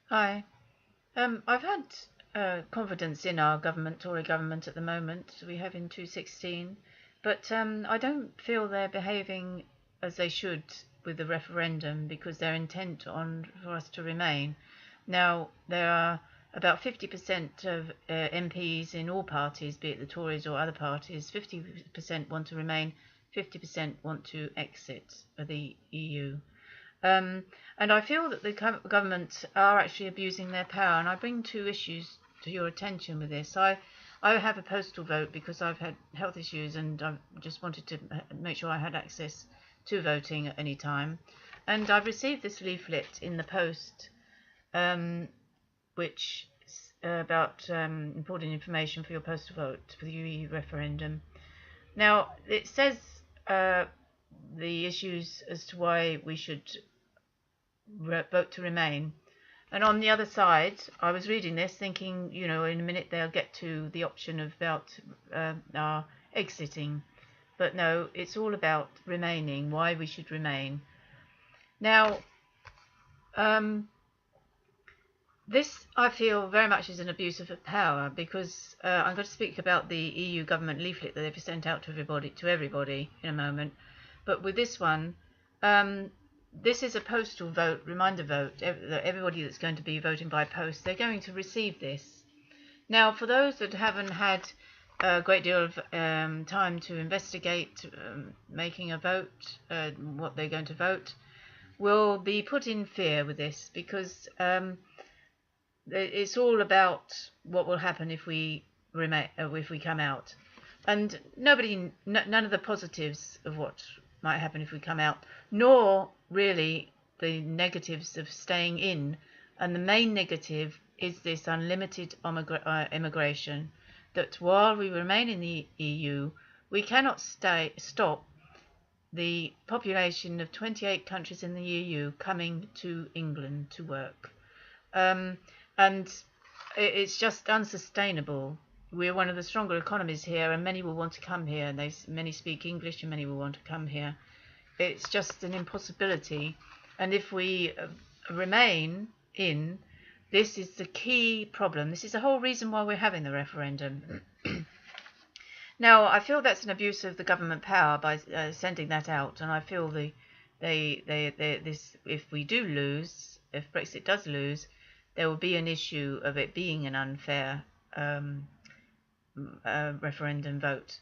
Hi. I've had confidence in our government, Tory government at the moment. We have in 2016, but I don't feel they're behaving as they should with the referendum because they're intent on for us to remain. Now there are about 50% of MPs in all parties, be it the Tories or other parties. 50% want to remain, 50% want to exit the EU. Um, and I feel that the government are actually abusing their power. And I bring two issues to your attention with this. I have a postal vote because I've had health issues and I just wanted to make sure I had access to voting at any time. And I've received this leaflet in the post, um, which about important information for your postal vote for the UE referendum. Now, it says the issues as to why we should vote to remain. And on the other side, I was reading this thinking, in a minute they'll get to the option of about our exiting. But no, it's all about remaining, why we should remain. Now, this I feel very much is an abuse of power because I'm going to speak about the EU government leaflet that they've sent out to everybody in a moment. But with this one, this is a postal vote, reminder vote. Everybody that's going to be voting by post, they're going to receive this. Now, for those that haven't had a great deal of time to investigate making a vote, what they're going to vote, will be put in fear with this because it's all about what will happen if we remain, if we come out, and none of the positives of what might happen if we come out, nor really the negatives of staying in. And the main negative is this unlimited immigration. That while we remain in the EU, we cannot stop the population of 28 countries in the EU coming to England to work. And it's just unsustainable. We're one of the stronger economies here, and many will want to come here. And many speak English, and many will want to come here. It's just an impossibility. And if we remain in, this is the key problem. This is the whole reason why we're having the referendum. Now, I feel that's an abuse of the government power by sending that out, and I feel if we do lose, if Brexit does lose, there will be an issue of it being an unfair referendum vote.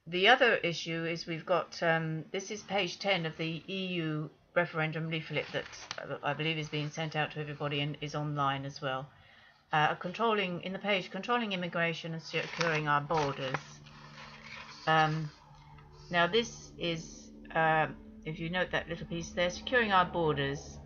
The other issue is we've got, this is page 10 of the EU referendum leaflet that I believe is being sent out to everybody and is online as well. Controlling immigration and securing our borders. Now this is, if you note that little piece there, securing our borders.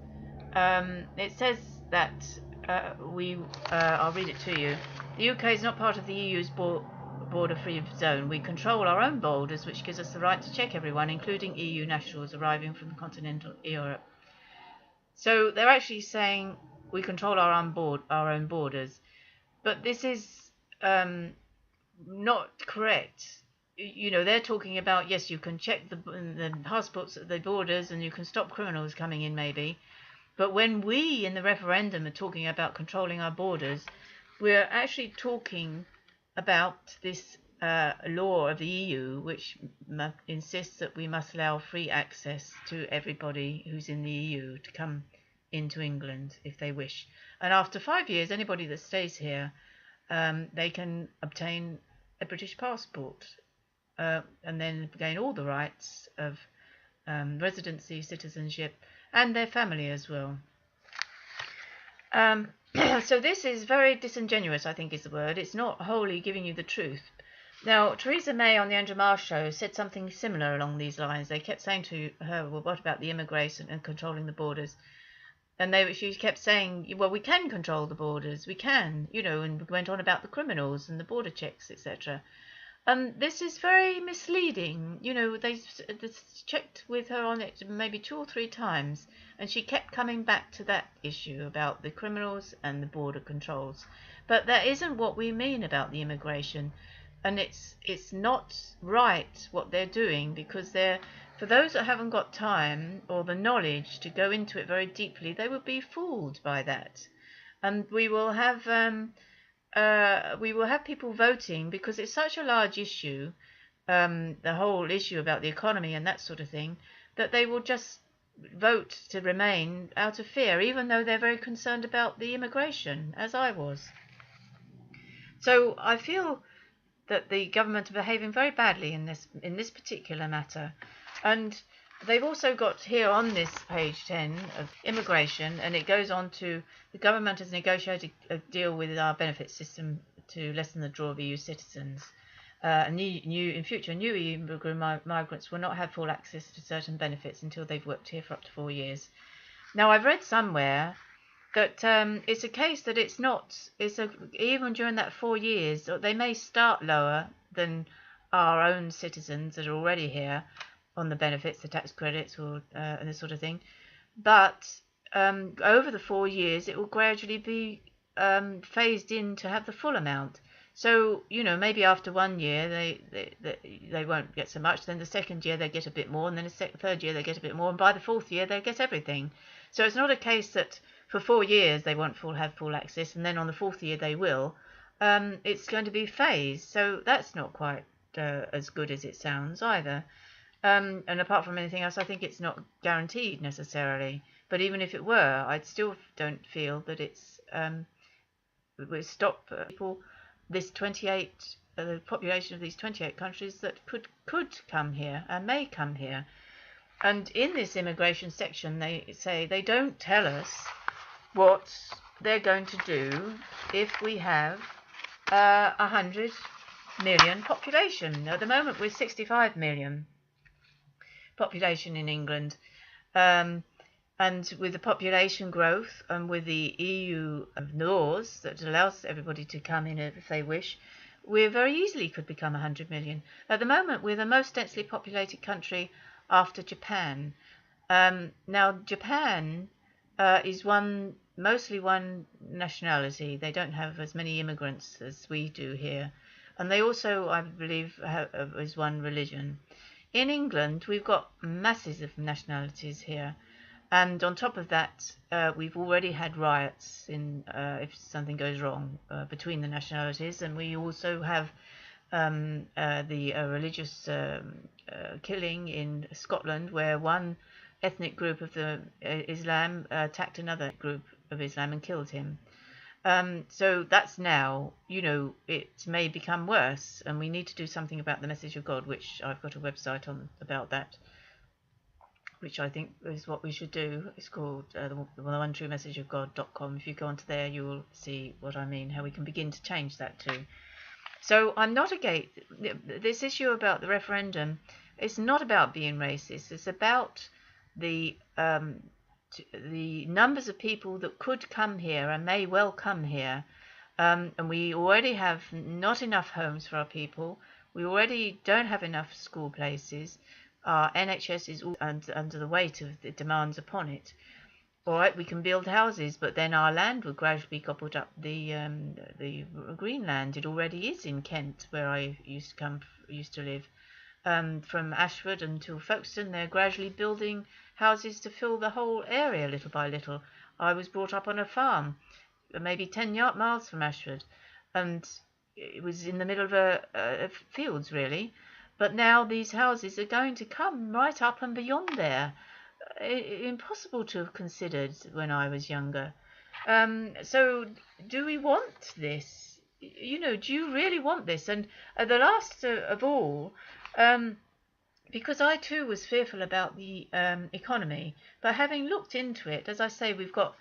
It says that I'll read it to you. The UK is not part of the EU's border-free zone. We control our own borders, which gives us the right to check everyone, including EU nationals arriving from continental Europe. So they're actually saying we control our own borders, but this is not correct. They're talking about, yes, you can check the passports at the borders and you can stop criminals coming in maybe. But when we in the referendum are talking about controlling our borders, we're actually talking about this law of the EU, which insists that we must allow free access to everybody who's in the EU to come into England if they wish. And after 5 years, anybody that stays here, they can obtain a British passport and then gain all the rights of residency, citizenship, and their family as well. So this is very disingenuous, I think is the word. It's not wholly giving you the truth. Now, Theresa May on the Andrew Marsh show said something similar along these lines. They kept saying to her, well, what about the immigration and controlling the borders? And she kept saying, well, we can control the borders, we can, and went on about the criminals and the border checks, etc. This is very misleading. They checked with her on it maybe 2 or 3 times, and she kept coming back to that issue about the criminals and the border controls. But that isn't what we mean about the immigration, and it's not right what they're doing, because they're for those that haven't got time or the knowledge to go into it very deeply, they will be fooled by that. And we will have people voting because it's such a large issue, the whole issue about the economy and that sort of thing, that they will just vote to remain out of fear, even though they're very concerned about the immigration, as I was. So I feel that the government are behaving very badly in this particular matter. And they've also got here on this page 10 of immigration, and it goes on to the government has negotiated a deal with our benefit system to lessen the draw of EU citizens. In future, new EU migrants will not have full access to certain benefits until they've worked here for up to 4 years. Now, I've read somewhere that it's a case that even during that 4 years, they may start lower than our own citizens that are already here on the benefits, the tax credits, or and this sort of thing. But over the 4 years, it will gradually be phased in to have the full amount. So, maybe after 1 year they won't get so much. Then the second year they get a bit more, and then the third year they get a bit more, and by the fourth year they get everything. So it's not a case that for 4 years they won't have full access, and then on the fourth year they will. It's going to be phased, so that's not quite as good as it sounds either. And apart from anything else, I think it's not guaranteed necessarily. But even if it were, I still don't feel that it will stop people. The population of these 28 countries that could come here and may come here. And in this immigration section, they say they don't tell us what they're going to do if we have 100 million population. At the moment, we're 65 million population in England. And with the population growth and with the EU laws that allows everybody to come in if they wish, we very easily could become 100 million. At the moment, we're the most densely populated country after Japan. Now, Japan is mostly one nationality. They don't have as many immigrants as we do here. And they also, I believe, is one religion. In England, we've got masses of nationalities here. And on top of that, we've already had riots if something goes wrong between the nationalities, and we also have the religious killing in Scotland, where one ethnic group of the Islam attacked another group of Islam and killed him. So that's now, it may become worse, and we need to do something about the message of God, which I've got a website on about that, which I think is what we should do. It's called the One True Message of God.com. If you go onto there, you will see what I mean, how we can begin to change that too. So I'm not against this issue about the referendum. It's not about being racist. It's about the numbers of people that could come here and may well come here. And we already have not enough homes for our people. We already don't have enough school places. Our NHS is all under the weight of the demands upon it. All right, we can build houses, but then our land will gradually be gobbled up. The green land, it already is in Kent, where I used to live. From Ashford until Folkestone, they're gradually building houses to fill the whole area little by little. I was brought up on a farm, maybe 10 miles from Ashford, and it was in the middle of fields, really. But now these houses are going to come right up and beyond there. Impossible to have considered when I was younger. So do we want this? Do you really want this? And the last of all, because I too was fearful about the economy, but having looked into it, as I say, we've got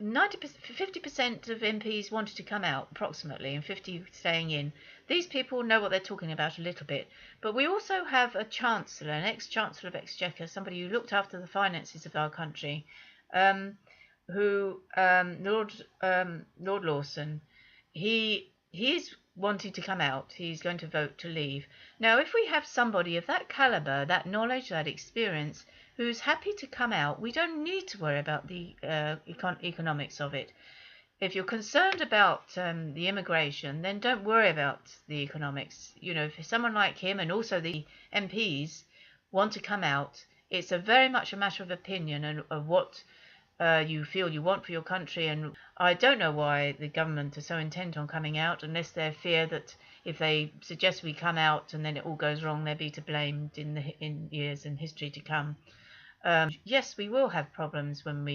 50% of MPs wanted to come out approximately and 50 staying in. These people know what they're talking about a little bit, but we also have a chancellor, an ex-chancellor of Exchequer, somebody who looked after the finances of our country, Lord Lawson. He's wanting to come out. He's going to vote to leave. Now, if we have somebody of that caliber, that knowledge, that experience, who's happy to come out, we don't need to worry about the economics of it. If you're concerned about the immigration, then don't worry about the economics. If someone like him and also the MPs want to come out, it's very much a matter of opinion and of what you feel you want for your country. And I don't know why the government are so intent on coming out, unless they fear that if they suggest we come out and then it all goes wrong, they'll be to blame in years and history to come. Yes, we will have problems when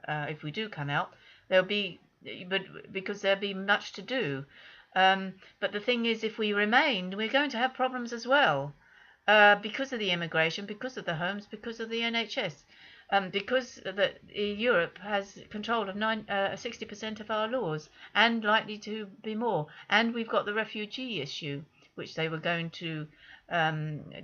if we do come out. There'll be, but because there'll be much to do. But the thing is, if we remain, we're going to have problems as well, because of the immigration, because of the homes, because of the NHS, because Europe has control of 60% of our laws, and likely to be more. And we've got the refugee issue, which they were going to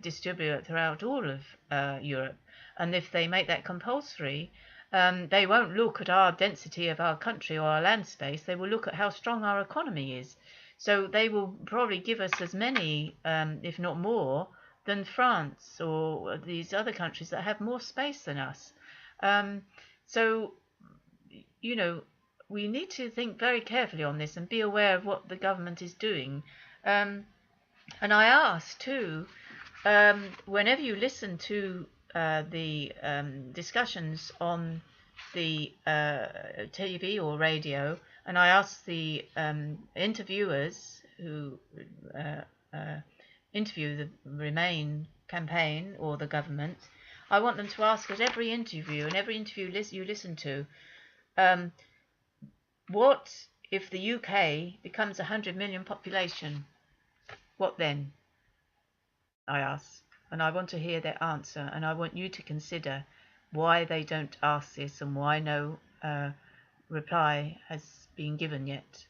distribute throughout all of Europe. And if they make that compulsory, they won't look at our density of our country or our land space. They will look at how strong our economy is. So they will probably give us as many, if not more, than France or these other countries that have more space than us. So, we need to think very carefully on this and be aware of what the government is doing. And I ask too, whenever you listen to the discussions on the TV or radio, and I ask the interviewers who interview the Remain campaign or the government, I want them to ask at every interview you listen to, what if the UK becomes 100 million population? What then? I ask. And I want to hear their answer, and I want you to consider why they don't ask this and why no reply has been given yet.